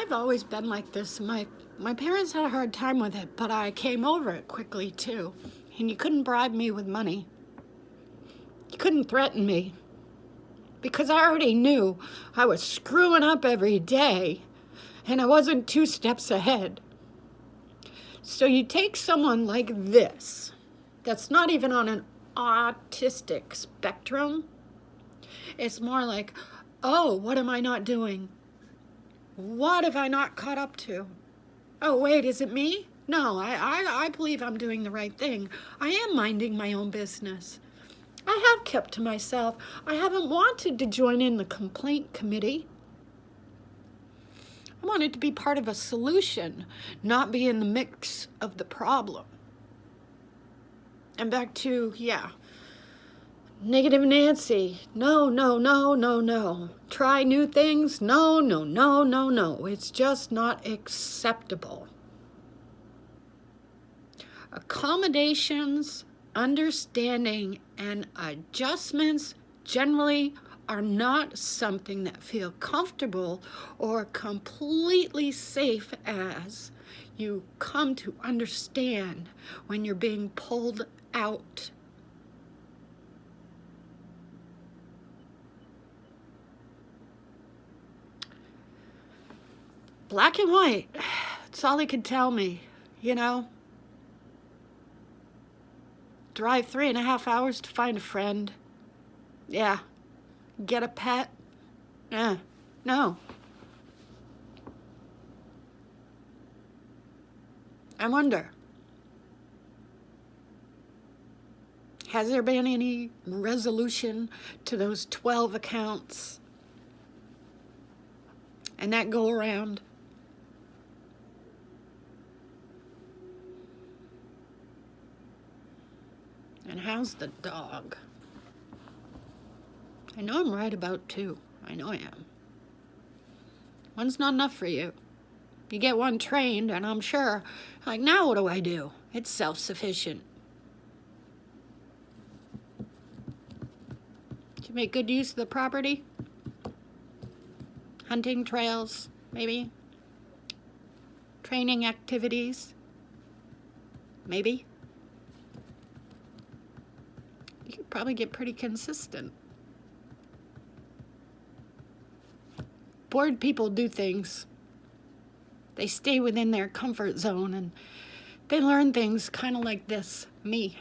I've always been like this. My parents had a hard time with it, but I came over it quickly too. And you couldn't bribe me with money. You couldn't threaten me. Because I already knew I was screwing up every day and I wasn't 2 steps ahead. So you take someone like this, that's not even on an autistic spectrum. It's more like, oh, what am I not doing? What have I not caught up to? Oh, wait, is it me? No, I believe I'm doing the right thing. I am minding my own business. I have kept to myself. I haven't wanted to join in the complaint committee. I wanted to be part of a solution, not be in the mix of the problem. And back to, negative Nancy. No, no, no, no, no. Try new things? No, no, no, no, no. It's just not acceptable. Accommodations, understanding, and adjustments generally are not something that feel comfortable or completely safe as you come to understand when you're being pulled out. Black and white, that's all he could tell me, Drive 3.5 hours to find a friend. Yeah. Get a pet? No. I wonder, has there been any resolution to those 12 accounts and that go around? And how's the dog? I know I'm right about 2. I know I am. One's not enough for you. You get one trained, and I'm sure, now what do I do? It's self-sufficient. Do you make good use of the property? Hunting trails, maybe? Training activities? Maybe? You could probably get pretty consistent. Bored people do things. They stay within their comfort zone and they learn things kind of like this, me.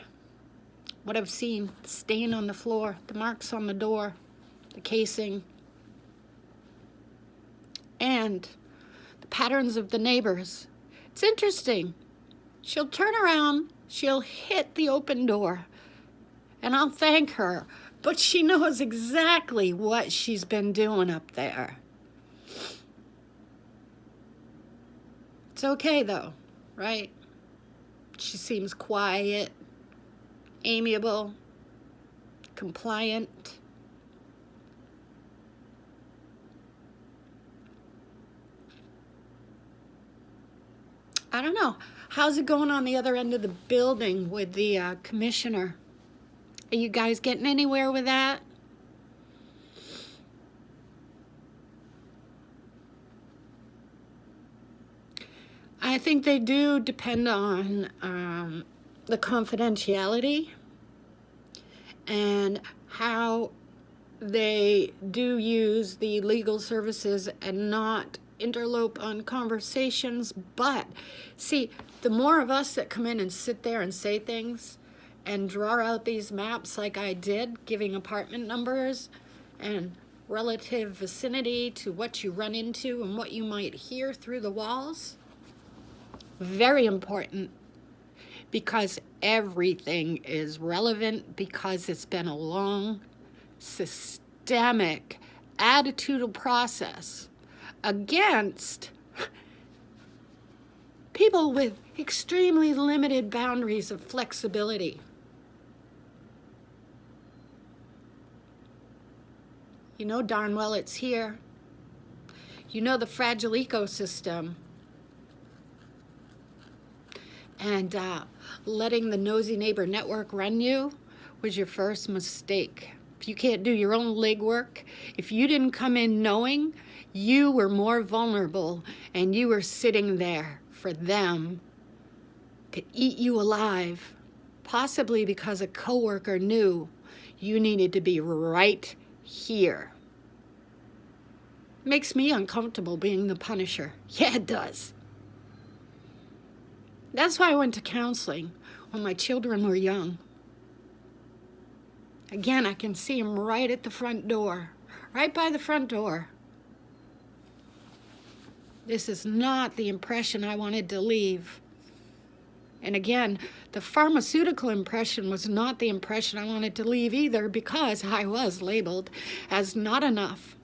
What I've seen, the stain on the floor, the marks on the door, the casing, and the patterns of the neighbors. It's interesting. She'll turn around, she'll hit the open door, and I'll thank her, but she knows exactly what she's been doing up there. It's okay though, right? She seems quiet, amiable, compliant. I don't know. How's it going on the other end of the building with the commissioner? Are you guys getting anywhere with that? I think they do depend on the confidentiality and how they do use the legal services and not interlope on conversations. But see, the more of us that come in and sit there and say things and draw out these maps like I did, giving apartment numbers and relative vicinity to what you run into and what you might hear through the walls, very important, because everything is relevant, because it's been a long, systemic, attitudinal process against people with extremely limited boundaries of flexibility. You know darn well it's here. You know the fragile ecosystem. And letting the nosy neighbor network run you was your first mistake. if you can't do your own legwork, if you didn't come in knowing, you were more vulnerable and you were sitting there for them to eat you alive, possibly because a coworker knew you needed to be right here. Makes me uncomfortable being the punisher. Yeah, it does. That's why I went to counseling when my children were young. Again, I can see them right at the front door, right by the front door. This is not the impression I wanted to leave. And again, the pharmaceutical impression was not the impression I wanted to leave either, because I was labeled as not enough,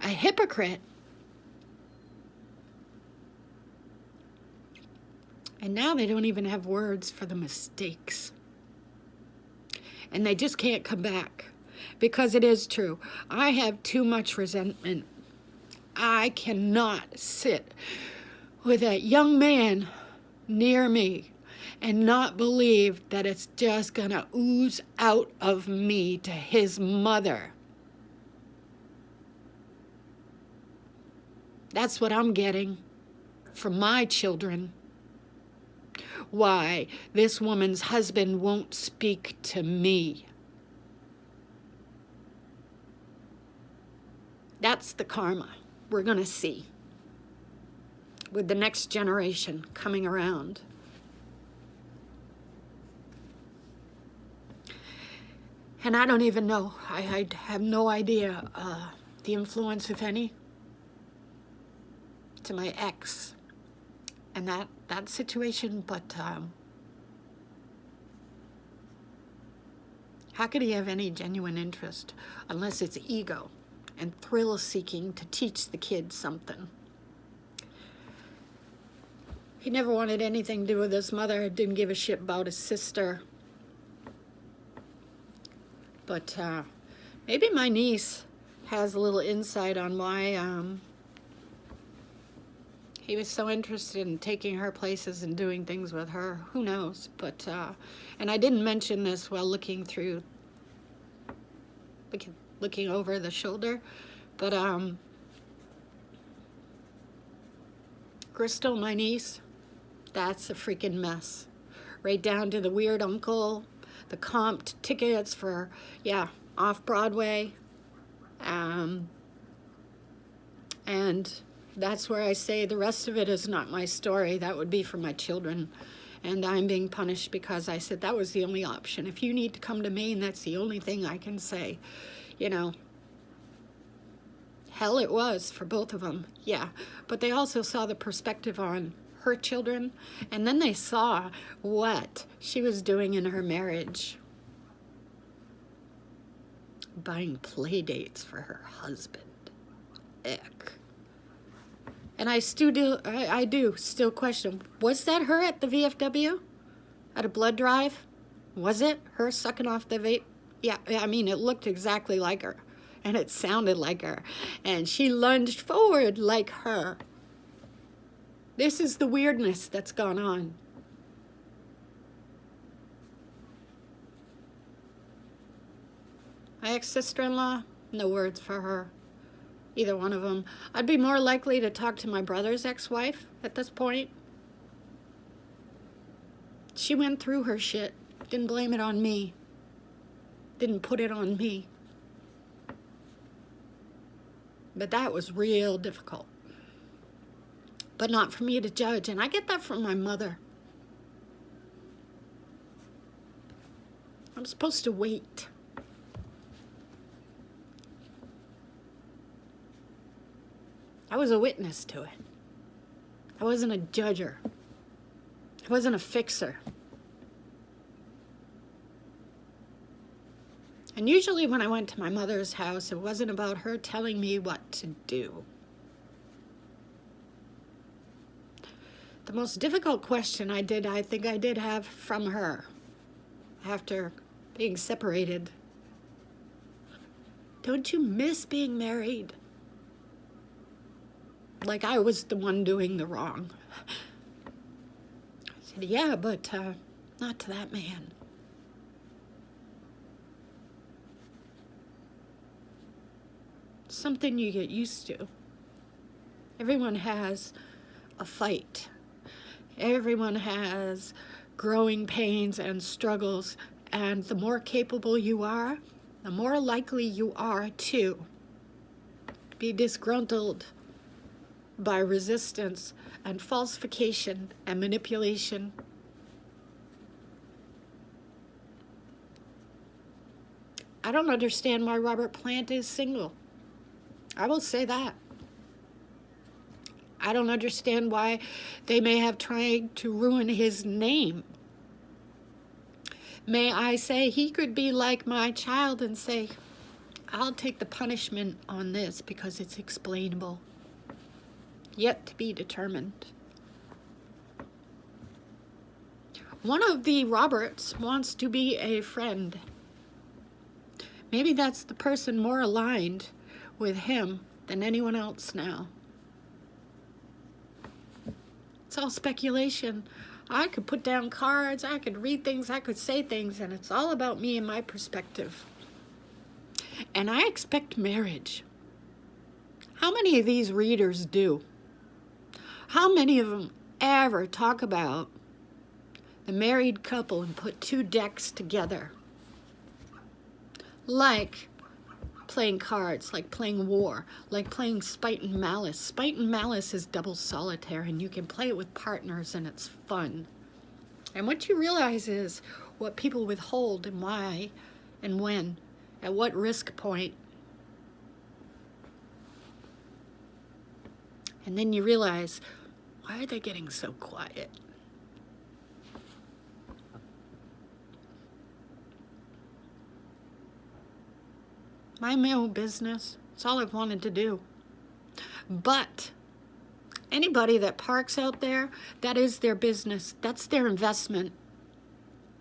a hypocrite. And now they don't even have words for the mistakes. And they just can't come back, because it is true. I have too much resentment. I cannot sit with that young man near me and not believe that it's just gonna ooze out of me to his mother. That's what I'm getting from my children. Why this woman's husband won't speak to me. That's the karma we're gonna see with the next generation coming around. And I don't even know. I have no idea the influence, if any, to my ex and that situation, but how could he have any genuine interest unless it's ego and thrill-seeking to teach the kids something? He never wanted anything to do with his mother, didn't give a shit about his sister. But maybe my niece has a little insight on why he was so interested in taking her places and doing things with her. Who knows? But and I didn't mention this while looking over the shoulder, but Crystal, my niece, that's a freaking mess. Right down to the weird uncle, the comped tickets for, off Broadway. And that's where I say the rest of it is not my story. That would be for my children. And I'm being punished because I said that was the only option. If you need to come to me, and that's the only thing I can say, hell it was for both of them, yeah. But they also saw the perspective on her children, and then they saw what she was doing in her marriage. Buying play dates for her husband. Ick. And I do still question, was that her at the VFW? At a blood drive? Was it her sucking off the vape? Yeah, I mean, it looked exactly like her. And it sounded like her. And she lunged forward like her. This is the weirdness that's gone on. My ex-sister-in-law, no words for her. Either one of them. I'd be more likely to talk to my brother's ex-wife at this point. She went through her shit. Didn't blame it on me. Didn't put it on me. But that was real difficult. But not for me to judge. And I get that from my mother. I'm supposed to wait. I was a witness to it. I wasn't a judger. I wasn't a fixer. And usually when I went to my mother's house, it wasn't about her telling me what to do. The most difficult question I think I did have from her after being separated. Don't you miss being married? Like I was the one doing the wrong. I said, yeah, but not to that man. something you get used to. Everyone has a fight. Everyone has growing pains and struggles, and the more capable you are, the more likely you are to be disgruntled by resistance and falsification and manipulation. I don't understand why Robert Plant is single. I will say that. I don't understand why they may have tried to ruin his name. May I say he could be like my child and say, I'll take the punishment on this because it's explainable. Yet to be determined. One of the Roberts wants to be a friend. Maybe that's the person more aligned with him than anyone else now. It's all speculation. I could put down cards, I could read things, I could say things, and it's all about me and my perspective. And I expect marriage. How many of these readers do? How many of them ever talk about the married couple and put two decks together? Like playing cards, like playing war, like playing Spite and Malice. Spite and Malice is double solitaire, and you can play it with partners, and it's fun. And what you realize is what people withhold and why and when, at what risk point. And then you realize, why are they getting so quiet? Mind my own business. It's all I've wanted to do. But anybody that parks out there, that is their business. That's their investment.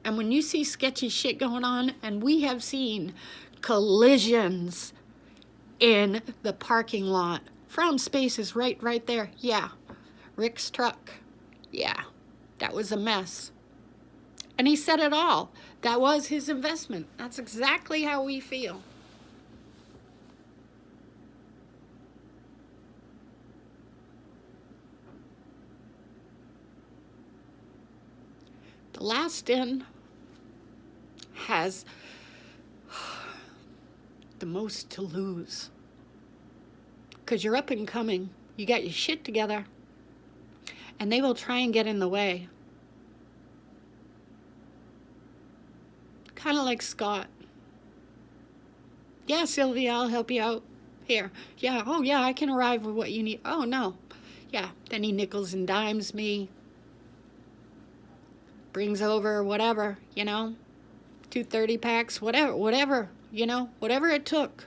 And when you see sketchy shit going on, and we have seen collisions in the parking lot. From Space is right there. Yeah. Rick's truck. Yeah. That was a mess. And he said it all. That was his investment. That's exactly how we feel. The Last In has the most to lose. Because you're up and coming. You got your shit together. And they will try and get in the way. Kind of like Scott. Yeah, Sylvia, I'll help you out. Here. Yeah, oh yeah, I can arrive with what you need. Oh no. Yeah, then he nickels and dimes me. Brings over whatever, 230 packs, whatever, whatever it took.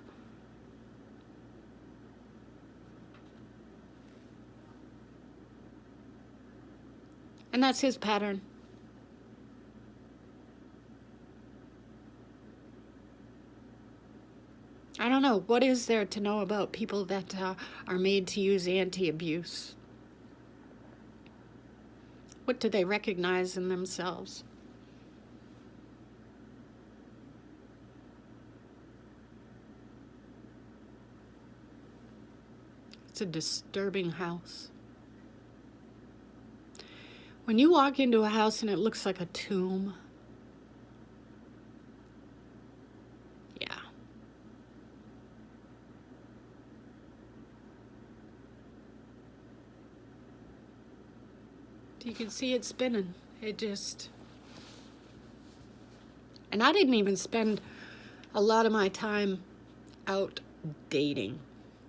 And that's his pattern. I don't know, what is there to know about people that are made to use anti-abuse? What do they recognize in themselves? It's a disturbing house. When you walk into a house and it looks like a tomb, yeah. You can see it spinning. It just... And I didn't even spend a lot of my time out dating.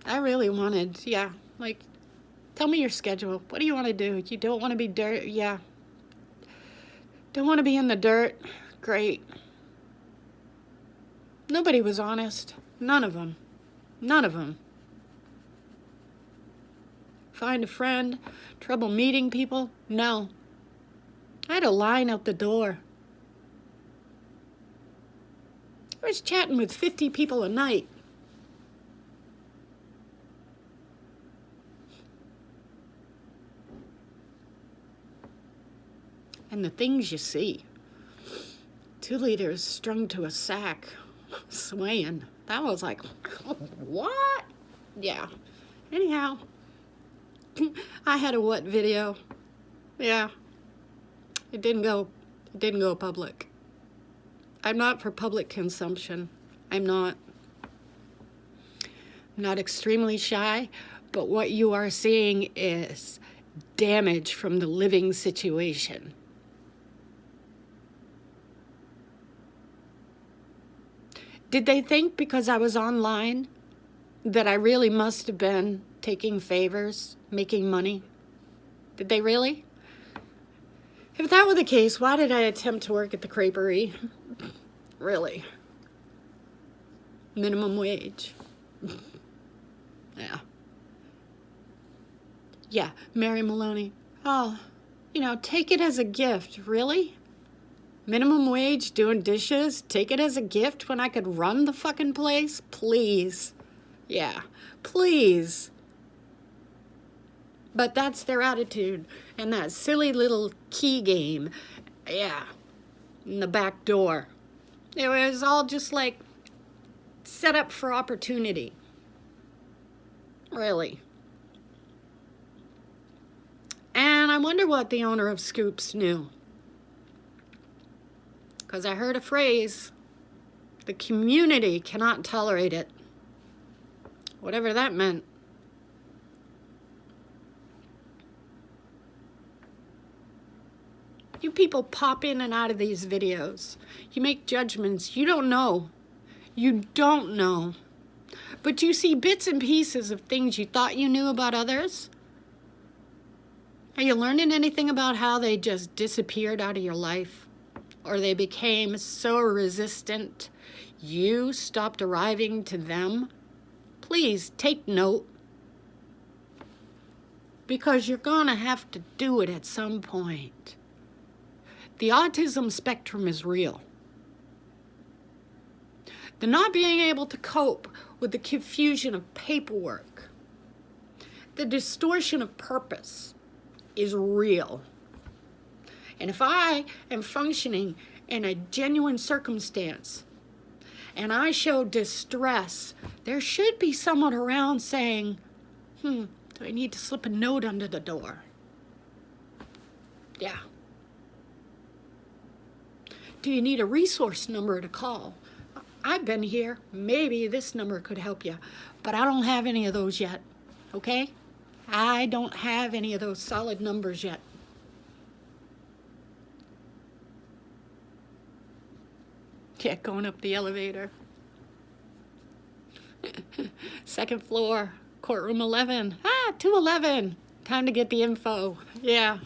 I really wanted, tell me your schedule. What do you want to do? You don't want to be dirt? Yeah. Don't want to be in the dirt? Great. Nobody was honest. None of them. None of them. Find a friend? Trouble meeting people? No. I had a line out the door. I was chatting with 50 people a night. And the things you see. 2 liters strung to a sack, swaying. That was like, what? Yeah. Anyhow, I had a what video? Yeah. It didn't go public. I'm not for public consumption. I'm not. I'm not extremely shy, but what you are seeing is damage from the living situation. Did they think because I was online that I really must have been taking favors, making money? Did they really? If that were the case, why did I attempt to work at the creperie? Really? Minimum wage. Yeah. Yeah, Mary Maloney. Oh, take it as a gift. Really? Minimum wage, doing dishes, take it as a gift when I could run the fucking place? Please. Yeah, please. But that's their attitude. And that silly little key game. Yeah. In the back door. It was all just like set up for opportunity. Really. And I wonder what the owner of Scoops knew. Because I heard a phrase, the community cannot tolerate it. Whatever that meant. You people pop in and out of these videos. You make judgments. You don't know. You don't know. But you see bits and pieces of things you thought you knew about others. Are you learning anything about how they just disappeared out of your life? Or they became so resistant, you stopped arriving to them? Please take note. Because you're gonna have to do it at some point. The autism spectrum is real. The not being able to cope with the confusion of paperwork, the distortion of purpose is real. And if I am functioning in a genuine circumstance and I show distress, there should be someone around saying, do I need to slip a note under the door? Yeah. Do you need a resource number to call? I've been here. Maybe this number could help you. But I don't have any of those yet. Okay? I don't have any of those solid numbers yet. Yeah, going up the elevator. Second floor, courtroom 11. 211. Time to get the info. Yeah.